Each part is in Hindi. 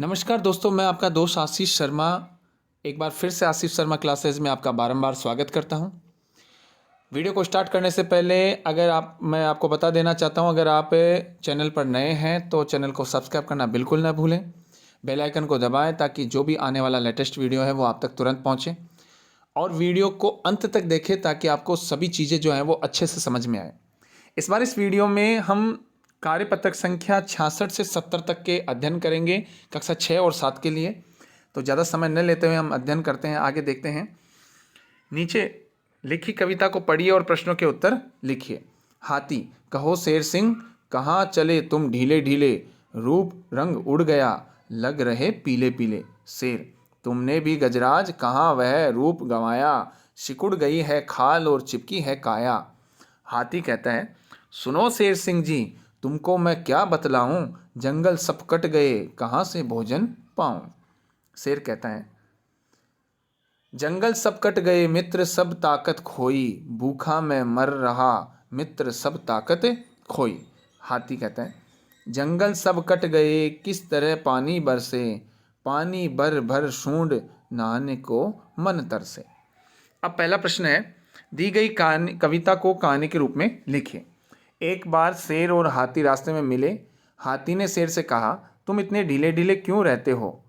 नमस्कार दोस्तों, मैं आपका दोस्त आशीष शर्मा एक बार फिर से आशीष शर्मा क्लासेस में आपका बारंबार स्वागत करता हूं। वीडियो को स्टार्ट करने से पहले मैं आपको बता देना चाहता हूं, अगर आप चैनल पर नए हैं तो चैनल को सब्सक्राइब करना बिल्कुल ना भूलें। बेल आइकन को दबाएं ताकि जो भी आने वाला लेटेस्ट वीडियो है वो आप तक तुरंत पहुंचे, और वीडियो को अंत तक देखें ताकि आपको सभी चीज़ें जो हैं वो अच्छे से समझ में आए। इस बार इस वीडियो में हम कार्यपत्रक संख्या 66 से 70 तक के अध्ययन करेंगे, कक्षा 6 और 7 के लिए। तो ज़्यादा समय न लेते हुए हम अध्ययन करते हैं, आगे देखते हैं। नीचे लिखी कविता को पढ़िए और प्रश्नों के उत्तर लिखिए। हाथी, कहो शेर सिंह, कहाँ चले तुम ढीले ढीले, रूप रंग उड़ गया, लग रहे पीले पीले। शेर, तुमने भी गजराज, कहाँ वह रूप गंवाया, सिकुड़ गई है खाल और चिपकी है काया। हाथी कहता है, सुनो शेर सिंह जी, तुमको मैं क्या बतलाऊं, जंगल सब कट गए, कहाँ से भोजन पाऊं। शेर कहता है, जंगल सब कट गए, मित्र सब ताकत खोई, भूखा मैं मर रहा, मित्र सब ताकत खोई। हाथी कहता है, जंगल सब कट गए, किस तरह पानी बरसे, पानी भर भर सूंड, नहाने को मन तरसे। अब पहला प्रश्न है, दी गई कहानी कविता को कहानी के रूप में लिखिए। एक बार शेर और हाथी रास्ते में मिले। हाथी ने शेर से कहा, तुम इतने ढीले ढीले क्यों रहते हो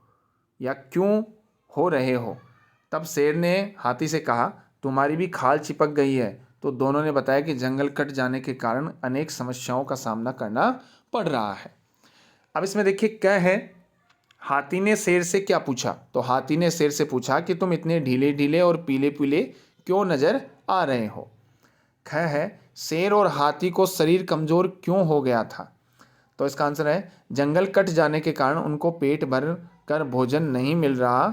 या क्यों हो रहे हो। तब शेर ने हाथी से कहा, तुम्हारी भी खाल चिपक गई है। तो दोनों ने बताया कि जंगल कट जाने के कारण अनेक समस्याओं का सामना करना पड़ रहा है। अब इसमें देखिए क्या है, हाथी ने शेर से क्या पूछा। तो हाथी ने शेर से पूछा कि तुम इतने ढीले ढीले और पीले पीले क्यों नजर आ रहे हो। ख है, शेर और हाथी को शरीर कमजोर क्यों हो गया था। तो इसका आंसर है, जंगल कट जाने के कारण उनको पेट भर कर भोजन नहीं मिल रहा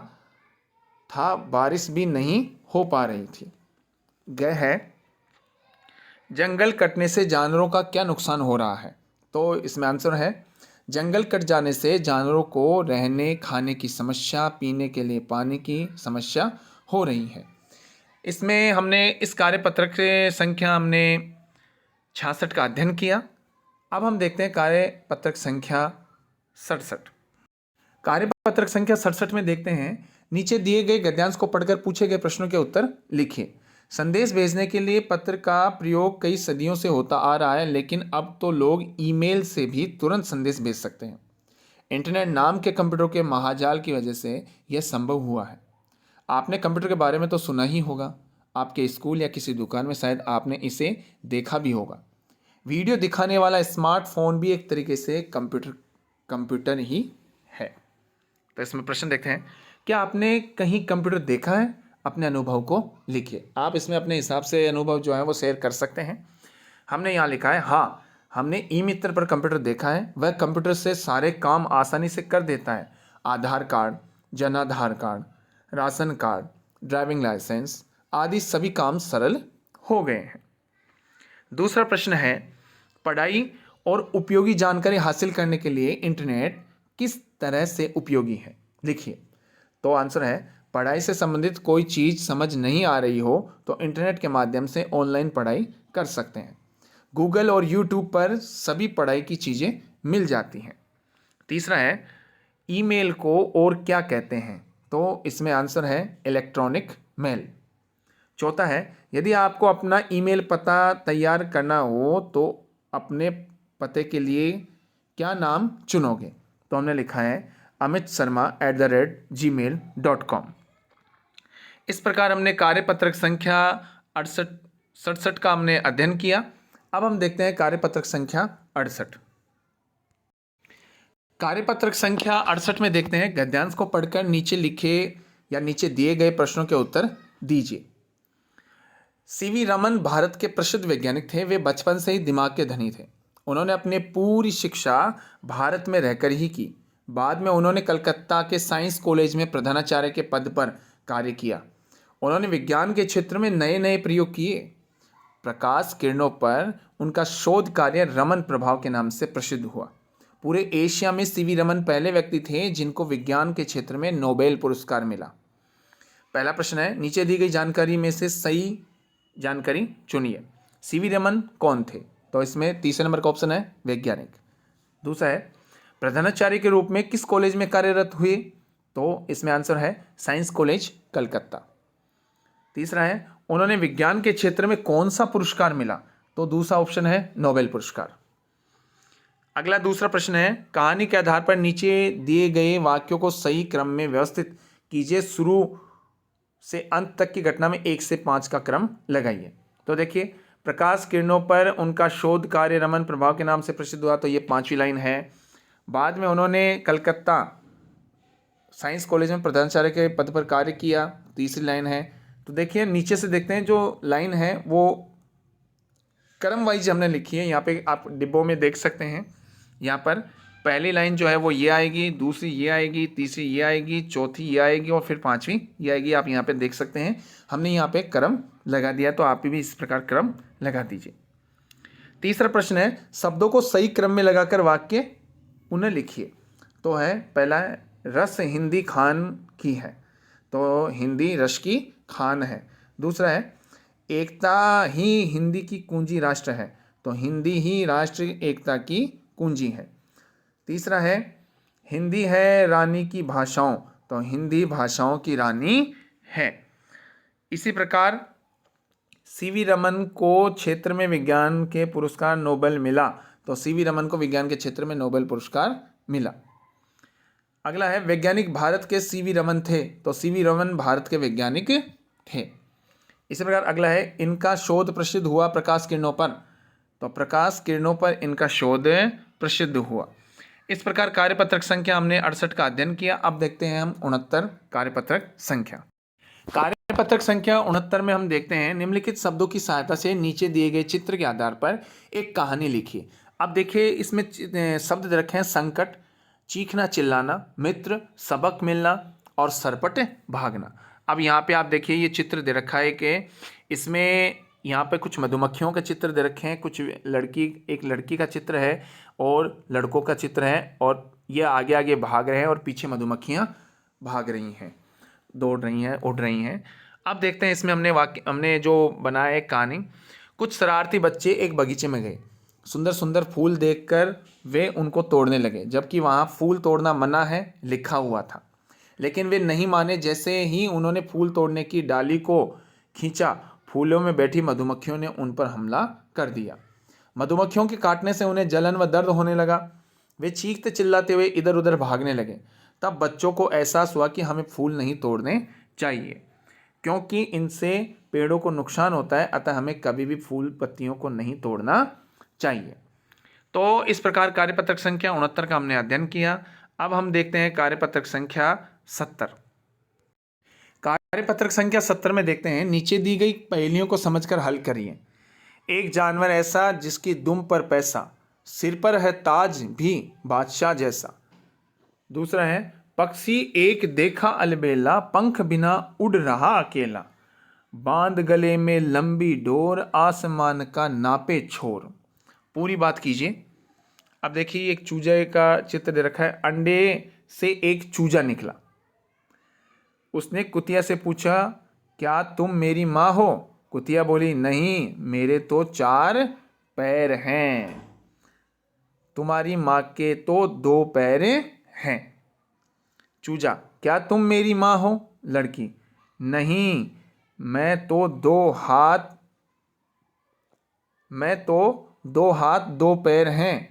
था, बारिश भी नहीं हो पा रही थी। ग है, जंगल कटने से जानवरों का क्या नुकसान हो रहा है। तो इसमें आंसर है, जंगल कट जाने से जानवरों को रहने खाने की समस्या, पीने के लिए पानी की समस्या हो रही है। इसमें हमने इस कार्यपत्रक के संख्या हमने 66 का अध्ययन किया। अब हम देखते हैं कार्यपत्रक संख्या 67। कार्यपत्रक संख्या 67 में देखते हैं, नीचे दिए गए गद्यांश को पढ़कर पूछे गए प्रश्नों के उत्तर लिखिए। संदेश भेजने के लिए पत्र का प्रयोग कई सदियों से होता आ रहा है, लेकिन अब तो लोग ईमेल से भी तुरंत संदेश भेज सकते हैं। इंटरनेट नाम के कंप्यूटर के महाजाल की वजह से यह संभव हुआ है। आपने कंप्यूटर के बारे में तो सुना ही होगा, आपके स्कूल या किसी दुकान में शायद आपने इसे देखा भी होगा। वीडियो दिखाने वाला स्मार्टफोन भी एक तरीके से कंप्यूटर ही है। तो इसमें प्रश्न देखते हैं, क्या आपने कहीं कंप्यूटर देखा है। अपने अनुभव को लिखिए। आप इसमें अपने हिसाब से अनुभव जो है वो शेयर कर सकते हैं। हमने यहाँ लिखा है, हाँ हमने ई मित्र पर कंप्यूटर देखा है। वह कंप्यूटर से सारे काम आसानी से कर देता है। Aadhaar card, Janaadhaar card, ration card, driving licence आदि सभी काम सरल हो गए हैं। दूसरा प्रश्न है, पढ़ाई और उपयोगी जानकारी हासिल करने के लिए इंटरनेट किस तरह से उपयोगी है। लिखिए। तो आंसर है, पढ़ाई से संबंधित कोई चीज़ समझ नहीं आ रही हो तो इंटरनेट के माध्यम से ऑनलाइन पढ़ाई कर सकते हैं। गूगल और यूट्यूब पर सभी पढ़ाई की चीज़ें मिल जाती हैं। तीसरा है, ईमेल को और क्या कहते हैं। तो इसमें आंसर है, इलेक्ट्रॉनिक मेल। चौथा है, यदि आपको अपना ईमेल पता तैयार करना हो तो अपने पते के लिए क्या नाम चुनोगे। तो हमने लिखा है, amitSharma@gmail.com। इस प्रकार हमने कार्यपत्रक संख्या 67 का हमने अध्ययन किया। अब हम देखते हैं कार्यपत्रक संख्या 68। कार्यपत्रक संख्या 68 में देखते हैं, गद्यांश को पढ़कर नीचे लिखे या नीचे दिए गए प्रश्नों के उत्तर दीजिए। सीवी रमन भारत के प्रसिद्ध वैज्ञानिक थे। वे बचपन से ही दिमाग के धनी थे। उन्होंने अपनी पूरी शिक्षा भारत में रहकर ही की। बाद में उन्होंने कलकत्ता के साइंस कॉलेज में प्रधानाचार्य के पद पर कार्य किया। उन्होंने विज्ञान के क्षेत्र में नए नए प्रयोग किए। प्रकाश किरणों पर उनका शोध कार्य रमन प्रभाव के नाम से प्रसिद्ध हुआ। पूरे एशिया में सीवी रमन पहले व्यक्ति थे जिनको विज्ञान के क्षेत्र में नोबेल पुरस्कार मिला। पहला प्रश्न है, नीचे दी गई जानकारी में से सही जानकारी चुनिए। सीवी रमन कौन थे। तो इसमें तीसरे नंबर का ऑप्शन है, वैज्ञानिक। दूसरा है, प्रधानाचार्य के रूप में किस कॉलेज में कार्यरत हुए? तो इसमें आंसर है साइंस कॉलेज कलकत्ता। तीसरा है उन्होंने विज्ञान के क्षेत्र में कौन सा पुरस्कार मिला? तो दूसरा ऑप्शन है नोबेल पुरस्कार। अगला दूसरा प्रश्न है कहानी के आधार पर नीचे दिए गए वाक्यों को सही क्रम में व्यवस्थित कीजिए। शुरू से अंत तक की घटना में 1 से 5 का क्रम लगाइए। तो देखिए, प्रकाश किरणों पर उनका शोध कार्य रमन प्रभाव के नाम से प्रसिद्ध हुआ, तो ये 5वीं लाइन है। बाद में उन्होंने कलकत्ता साइंस कॉलेज में प्रधानाचार्य के पद पर कार्य किया, तीसरी लाइन है। तो देखिए नीचे से देखते हैं, जो लाइन है वो क्रम वाइज हमने लिखी है। यहाँ पे आप डिब्बों में देख सकते हैं, यहाँ पर पहली लाइन जो है वो ये आएगी, दूसरी ये आएगी, तीसरी ये आएगी, चौथी ये आएगी और फिर 5वीं ये आएगी। आप यहाँ पे देख सकते हैं, हमने यहाँ पे क्रम लगा दिया, तो आप भी इस प्रकार क्रम लगा दीजिए। तीसरा प्रश्न है शब्दों को सही क्रम में लगाकर वाक्य उन्हें लिखिए। तो है पहला है रस हिंदी खान की है, तो हिंदी रस की खान है। दूसरा है एकता ही हिंदी की कुंजी राष्ट्र है, तो हिंदी ही राष्ट्र एकता की कुंजी है। तीसरा है हिंदी है रानी की भाषाओं, तो हिंदी भाषाओं की रानी है। इसी प्रकार सीवी रमन को क्षेत्र में विज्ञान के पुरस्कार नोबेल मिला, तो सीवी रमन को विज्ञान के क्षेत्र में नोबेल पुरस्कार मिला। अगला है वैज्ञानिक भारत के सीवी रमन थे, तो सीवी रमन भारत के वैज्ञानिक थे। इसी प्रकार अगला है इनका शोध प्रसिद्ध हुआ प्रकाश किरणों पर, तो प्रकाश किरणों पर इनका शोध प्रसिद्ध हुआ। इस प्रकार कार्यपत्रक संख्या हमने 68 का अध्ययन किया। अब देखते हैं हम 69 कार्यपत्रक संख्या। कार्यपत्रक संख्या 69 में हम देखते हैं निम्नलिखित शब्दों की सहायता से नीचे दिए गए चित्र के आधार पर एक कहानी लिखिए। अब देखिए इसमें शब्द रखे हैं संकट, चीखना चिल्लाना, मित्र, सबक मिलना और सरपट भागना। अब यहाँ पे आप देखिए ये चित्र दे रखा है कि इसमें यहाँ पे कुछ मधुमक्खियों का चित्र दे रखे हैं, कुछ एक लड़की का चित्र है और लड़कों का चित्र है, और ये आगे आगे भाग रहे हैं और पीछे मधुमक्खियाँ भाग रही हैं, दौड़ रही हैं, उड़ रही हैं। अब देखते हैं इसमें हमने जो बनाया है कहानी। कुछ शरारती बच्चे एक बगीचे में गए, सुंदर सुंदर फूल देखकर वे उनको तोड़ने लगे, जबकि वहाँ फूल तोड़ना मना है लिखा हुआ था, लेकिन वे नहीं माने। जैसे ही उन्होंने फूल तोड़ने की डाली को खींचा, फूलों में बैठी मधुमक्खियों ने उन पर हमला कर दिया। मधुमक्खियों के काटने से उन्हें जलन व दर्द होने लगा। वे चीखते चिल्लाते हुए इधर उधर भागने लगे। तब बच्चों को एहसास हुआ कि हमें फूल नहीं तोड़ने चाहिए, क्योंकि इनसे पेड़ों को नुकसान होता है, अतः हमें कभी भी फूल पत्तियों को नहीं तोड़ना चाहिए। तो इस प्रकार कार्यपत्रक संख्या 69 का हमने अध्ययन किया। अब हम देखते हैं कार्यपत्रक संख्या 70। कार्यपत्रक संख्या 70 में देखते हैं नीचे दी गई पहेलियों को समझकर हल करिए। एक जानवर ऐसा जिसकी दुम पर पैसा, सिर पर है ताज भी बादशाह जैसा। दूसरा है पक्षी एक देखा अलबेला, पंख बिना उड़ रहा अकेला, बांध गले में लंबी डोर, आसमान का नापे छोर। पूरी बात कीजिए। अब देखिए एक चूजे का चित्र दे रखा है। अंडे से एक चूजा निकला, उसने कुतिया से पूछा क्या तुम मेरी माँ हो? कुतिया बोली नहीं, मेरे तो 4 पैर हैं, तुम्हारी माँ के तो 2 पैर हैं। चूजा क्या तुम मेरी माँ हो? लड़की नहीं, मैं तो 2 हाथ 2 पैर हैं,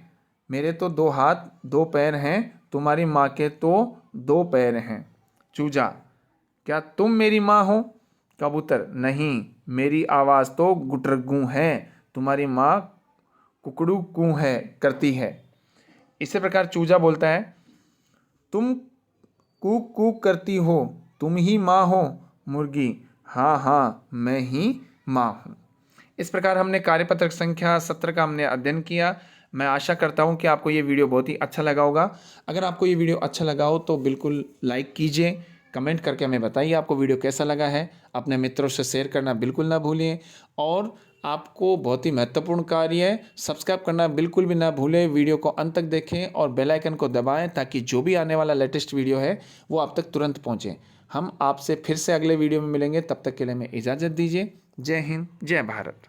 मेरे तो 2 हाथ 2 पैर हैं, तुम्हारी माँ के तो 2 पैर हैं। चूजा क्या तुम मेरी माँ हो? कबूतर नहीं, मेरी आवाज़ तो गुटरगू है, तुम्हारी माँ कुकड़ू कू है करती है। इसी प्रकार चूजा बोलता है तुम कूक कूक करती हो, तुम ही माँ हो? मुर्गी हाँ हाँ मैं ही माँ हूँ। इस प्रकार हमने कार्यपत्रक संख्या 70 का हमने अध्ययन किया। मैं आशा करता हूँ कि आपको ये वीडियो बहुत ही अच्छा लगा होगा। अगर आपको ये वीडियो अच्छा लगा हो तो बिल्कुल लाइक कीजिए, कमेंट करके हमें बताइए आपको वीडियो कैसा लगा है। अपने मित्रों से शेयर करना बिल्कुल ना भूलिए, और आपको बहुत ही महत्वपूर्ण कार्य है, सब्सक्राइब करना बिल्कुल भी ना भूलें। वीडियो को अंत तक देखें और बेल आइकन को दबाएं ताकि जो भी आने वाला लेटेस्ट वीडियो है वो आप तक तुरंत पहुंचे। हम आपसे फिर से अगले वीडियो में मिलेंगे, तब तक के लिए हमें इजाज़त दीजिए। जय हिंद, जय भारत।